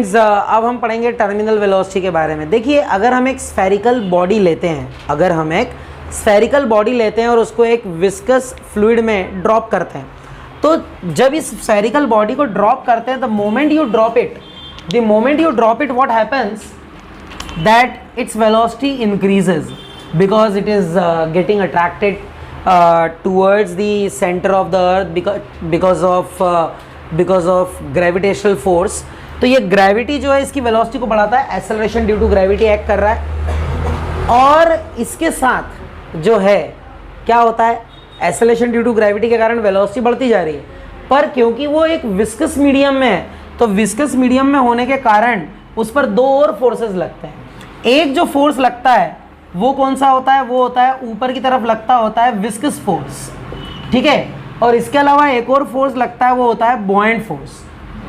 Students अब हम पढ़ेंगे टर्मिनल वेलोसिटी के बारे में। देखिए, अगर हम एक स्फेरिकल बॉडी लेते हैं, और उसको एक विस्कस फ्लूइड में ड्रॉप करते हैं, तो जब इस स्फेरिकल बॉडी को ड्रॉप करते हैं, the moment you drop it what happens, that its velocity increases because it is getting attracted towards the center of the earth because of gravitational force। तो ये ग्रेविटी जो है इसकी वेलोसिटी को बढ़ाता है, acceleration due to gravity act कर रहा है। और इसके साथ जो है क्या होता है, एक्सेलरेशन ड्यू टू ग्रेविटी के कारण वेलोसिटी बढ़ती जा रही है, पर क्योंकि वो एक विस्कस मीडियम में है, तो विस्कस मीडियम में होने के कारण उस पर दो और फोर्सेस लगते हैं। एक जो फोर्स लगता है वो कौन सा होता है, वो होता है ऊपर की तरफ लगता होता है विस्कस फोर्स, ठीक है। और इसके अलावा एक और फोर्स लगता है, वो होता है बॉयंट फोर्स,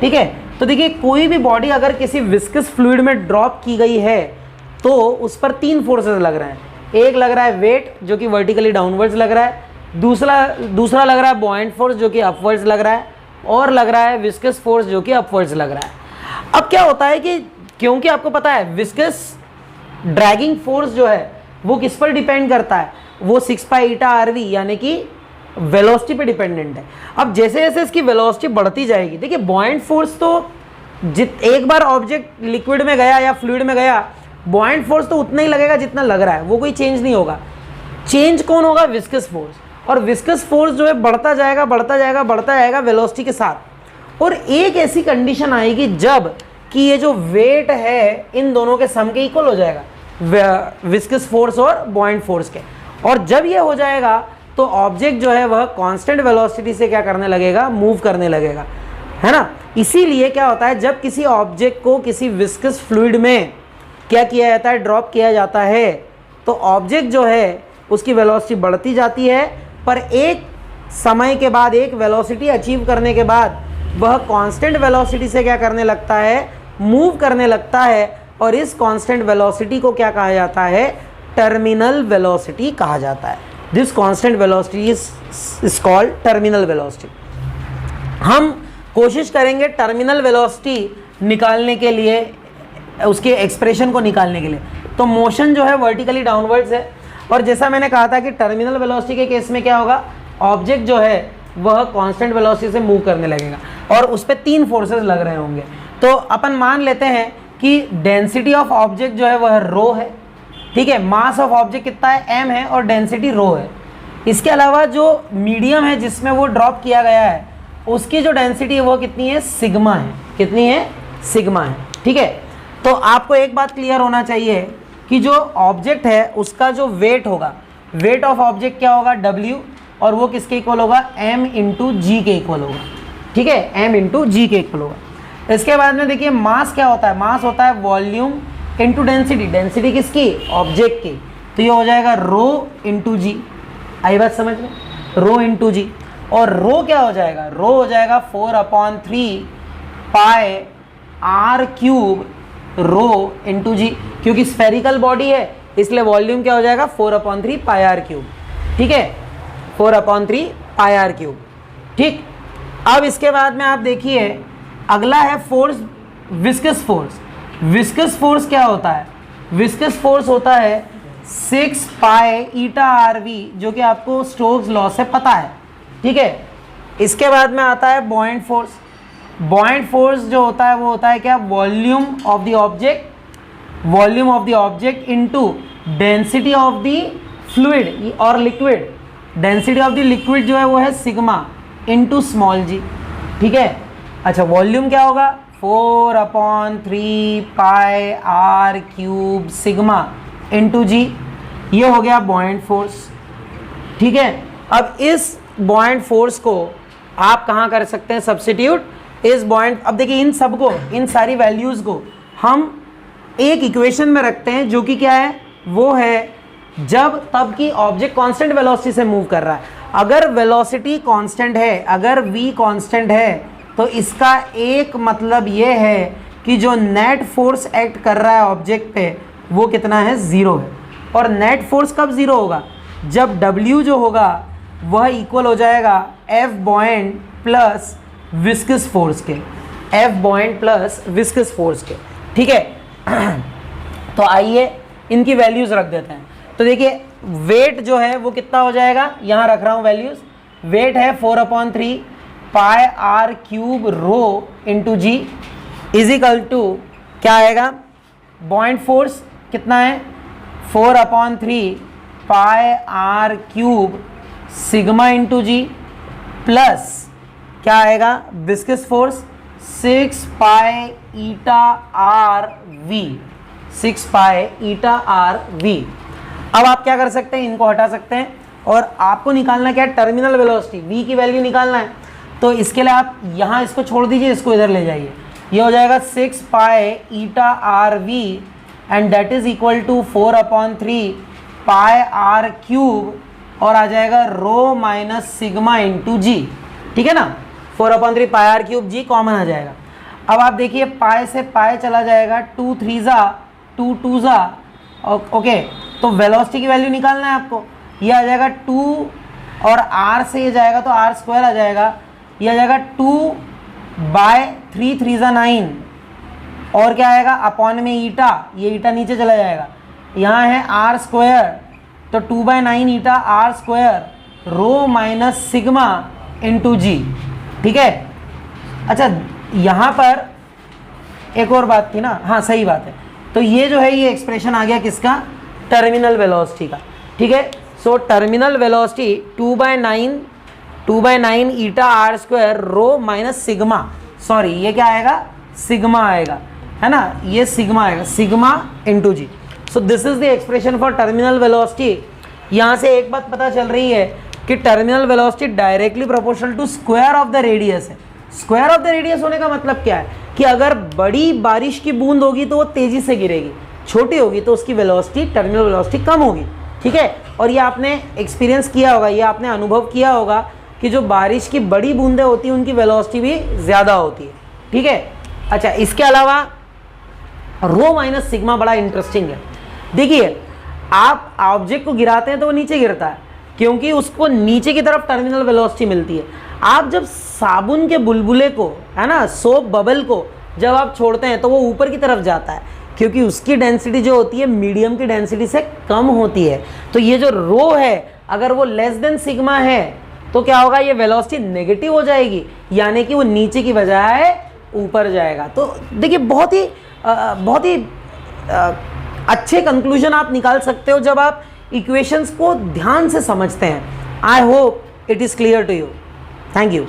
ठीक है। तो देखिए, कोई भी बॉडी अगर किसी विस्कस फ्लूइड में ड्रॉप की गई है तो उस पर तीन फोर्सेस लग रहे हैं। एक लग रहा है वेट जो कि वर्टिकली डाउनवर्ड्स लग रहा है, दूसरा लग रहा है बॉयंट फोर्स जो कि अपवर्ड्स लग रहा है, और लग रहा है विस्कस फोर्स जो कि अपवर्ड्स लग रहा है। अब क्या होता है कि क्योंकि आपको पता है विस्कस ड्रैगिंग फोर्स जो है वो किस पर डिपेंड करता है, वो 6 पाई ईटा आरवी यानी कि वेलोसिटी पे डिपेंडेंट है। अब जैसे जैसे इसकी वेलोसिटी बढ़ती जाएगी, देखिए बॉयंट फोर्स तो एक बार ऑब्जेक्ट लिक्विड में गया या फ्लूइड में गया, बॉयंट फोर्स तो उतना ही लगेगा जितना लग रहा है, वो कोई चेंज नहीं होगा। चेंज कौन होगा, विस्कस फोर्स। और विस्कस फोर्स जो है बढ़ता जाएगा वेलोसिटी के साथ। और एक ऐसी कंडीशन आएगी जब कि ये जो वेट है इन दोनों के सम के इक्वल हो जाएगा, विस्कस फोर्स और बॉयंट फोर्स के। और जब ये हो जाएगा तो ऑब्जेक्ट जो है वह कांस्टेंट वेलोसिटी से क्या करने लगेगा, मूव करने लगेगा, है ना। इसीलिए क्या होता है, जब किसी ऑब्जेक्ट को किसी विस्कस फ्लूइड में क्या किया जाता है, ड्रॉप किया जाता है, तो ऑब्जेक्ट जो है उसकी वेलोसिटी बढ़ती जाती है, पर एक समय के बाद, एक वेलोसिटी अचीव करने के बाद वह कांस्टेंट वेलोसिटी से क्या करने लगता है, मूव करने लगता है। और इस कांस्टेंट वेलोसिटी को क्या कहा जाता है, टर्मिनल वेलोसिटी कहा जाता है। This constant velocity is called terminal velocity. हम कोशिश करेंगे टर्मिनल वेलोसिटी निकालने के लिए, उसके एक्सप्रेशन को निकालने के लिए। तो मोशन जो है वर्टिकली डाउनवर्ड्स है, और जैसा मैंने कहा था कि टर्मिनल वेलोसिटी के केस में क्या होगा, ऑब्जेक्ट जो है वह कांस्टेंट वेलोसिटी से मूव करने लगेगा और उस पर तीन फोर्सेस लग रहे होंगे। तो अपन मान लेते हैं कि डेंसिटी ऑफ ऑब्जेक्ट जो है वह रो है, ठीक है। मास ऑफ ऑब्जेक्ट कितना है, m है, और डेंसिटी रो है। इसके अलावा जो मीडियम है जिसमें वो ड्रॉप किया गया है, उसकी जो डेंसिटी है वो कितनी है, सिग्मा है। कितनी है, सिग्मा है, ठीक है। तो आपको एक बात क्लियर होना चाहिए कि जो ऑब्जेक्ट है उसका जो वेट होगा, वेट ऑफ ऑब्जेक्ट क्या होगा, w, और वो किसके इक्वल होगा, m इंटू जी के इक्वल होगा, ठीक है। m इंटू जी के इक्वल होगा। इसके बाद में देखिए मास क्या होता है, मास होता है वॉल्यूम इंटू डेंसिटी। डेंसिटी किसकी, ऑब्जेक्ट की। तो ये हो जाएगा रो इंटू जी। आई बात समझ में, रो इंटू जी। और रो क्या हो जाएगा, रो हो जाएगा 4/3 pi r cube rho into जी, क्योंकि स्फेरिकल बॉडी है इसलिए वॉल्यूम क्या हो जाएगा, 4/3 पाई आर क्यूब, ठीक है, 4/3 पाई आर क्यूब, ठीक। अब इसके बाद में आप देखिए अगला है force, viscous force. Viscous force क्या होता है, विस्कस फोर्स होता है 6 पाई ईटा आरवी, जो कि आपको स्टोक्स लॉ से पता है, ठीक है। इसके बाद में आता है बॉयंट फोर्स। बॉयंट फोर्स जो होता है वो होता है क्या, volume of the object into density of the fluid और liquid. Density of the liquid जो है वो है सिग्मा इनटू स्मॉल जी, ठीक है। अच्छा, वॉल्यूम क्या होगा, 4/3 pi r cube sigma into जी, ये हो गया बॉयंट फोर्स, ठीक है। अब इस बॉयंट फोर्स को आप कहाँ कर सकते हैं, सब्स्टिट्यूट। इस बॉयंट, अब देखिए इन सबको, इन सारी वैल्यूज़ को हम एक इक्वेशन में रखते हैं जो कि क्या है, वो है जब तब कि ऑब्जेक्ट कांस्टेंट वेलोसिटी से मूव कर रहा है। अगर वेलोसिटी कांस्टेंट है, अगर v कांस्टेंट है, तो इसका एक मतलब ये है कि जो नेट फोर्स एक्ट कर रहा है ऑब्जेक्ट पे वो कितना है, 0 है। और नेट फोर्स कब 0 होगा, जब W जो होगा वह इक्वल हो जाएगा F buoyant plus viscous force के। F बॉइंट प्लस विस्कस फोर्स के, ठीक है। तो आइए इनकी वैल्यूज रख देते हैं। तो देखिए वेट जो है वो कितना हो जाएगा, यहाँ रख रहा हूँ वैल्यूज। वेट है 4/3 pi r cube rho into g equal to क्या आएगा, बॉइंट फोर्स कितना है 4/3 pi r cube sigma into g plus क्या आएगा viscous force 6 pi eta r v, 6 pi eta r v. अब आप क्या कर सकते हैं, इनको हटा सकते हैं और आपको निकालना क्या है, टर्मिनल वेलोसिटी v की वैल्यू निकालना है। तो इसके लिए आप यहाँ इसको छोड़ दीजिए, इसको इधर ले जाइए। ये हो जाएगा 6 pi eta r v and that is equal to 4/3 pi r cube और आ जाएगा rho minus sigma into g, ठीक है ना। 4/3 pi r cube g common आ जाएगा। अब आप देखिए पाई से पाई चला जाएगा, 2 3 ज़ा 2 2 ज़ा, ओके। तो वेलोसिटी की वैल्यू निकालना है आपको। ये आ जाएगा 2 और r से ये जाएगा तो r स्क्वायर आ जाएगा। ये आ जाएगा 2/3 3 ज़ा 9 और क्या आएगा अपॉन में ईटा, ये ईटा नीचे चला जाएगा। यहाँ है r स्क्वायर तो 2/9 ईटा r square rho minus sigma into g, ठीक है। अच्छा यहाँ पर एक और बात थी ना, हाँ सही बात है। तो ये जो है ये एक्सप्रेशन आ गया किसका, टर्मिनल वेलोसिटी का, ठीक है। So terminal velocity 2/9 eta R square rho minus sigma, sorry ये क्या आएगा सिग्मा आएगा, है ना, ये सिग्मा आएगा, sigma into g. So this is the expression for terminal velocity. यहाँ से एक बात पता चल रही है कि terminal velocity directly proportional to square of the radius है। स्क्वायर ऑफ द रेडियस होने का मतलब क्या है कि अगर बड़ी बारिश की बूंद होगी तो वो तेजी से गिरेगी, छोटी होगी तो उसकी वेलोसिटी टर्मिनल वेलोसिटी कम होगी, ठीक है। और ये आपने एक्सपीरियंस किया होगा, ये आपने अनुभव किया होगा कि जो बारिश की बड़ी बूंदें होती हैं उनकी वेलोसिटी भी ज़्यादा होती है, ठीक है। अच्छा इसके अलावा रो माइनस सिग्मा बड़ा इंटरेस्टिंग है। देखिए आप ऑब्जेक्ट को गिराते हैं तो वो नीचे गिरता है क्योंकि उसको नीचे की तरफ टर्मिनल वेलोसिटी मिलती है। आप जब साबुन के बुलबुले को, है ना, सोप बबल को जब आप छोड़ते हैं तो वो ऊपर की तरफ जाता है क्योंकि उसकी डेंसिटी जो होती है मीडियम की डेंसिटी से कम होती है। तो ये जो रो है अगर वो लेस देन सिग्मा है तो क्या होगा, ये वेलोसिटी नेगेटिव हो जाएगी, यानी कि वो नीचे की बजाय ऊपर जाएगा। तो देखिए बहुत ही अच्छे कंक्लूजन आप निकाल सकते हो जब आप इक्वेशंस को ध्यान से समझते हैं। I hope it is clear to you. Thank you.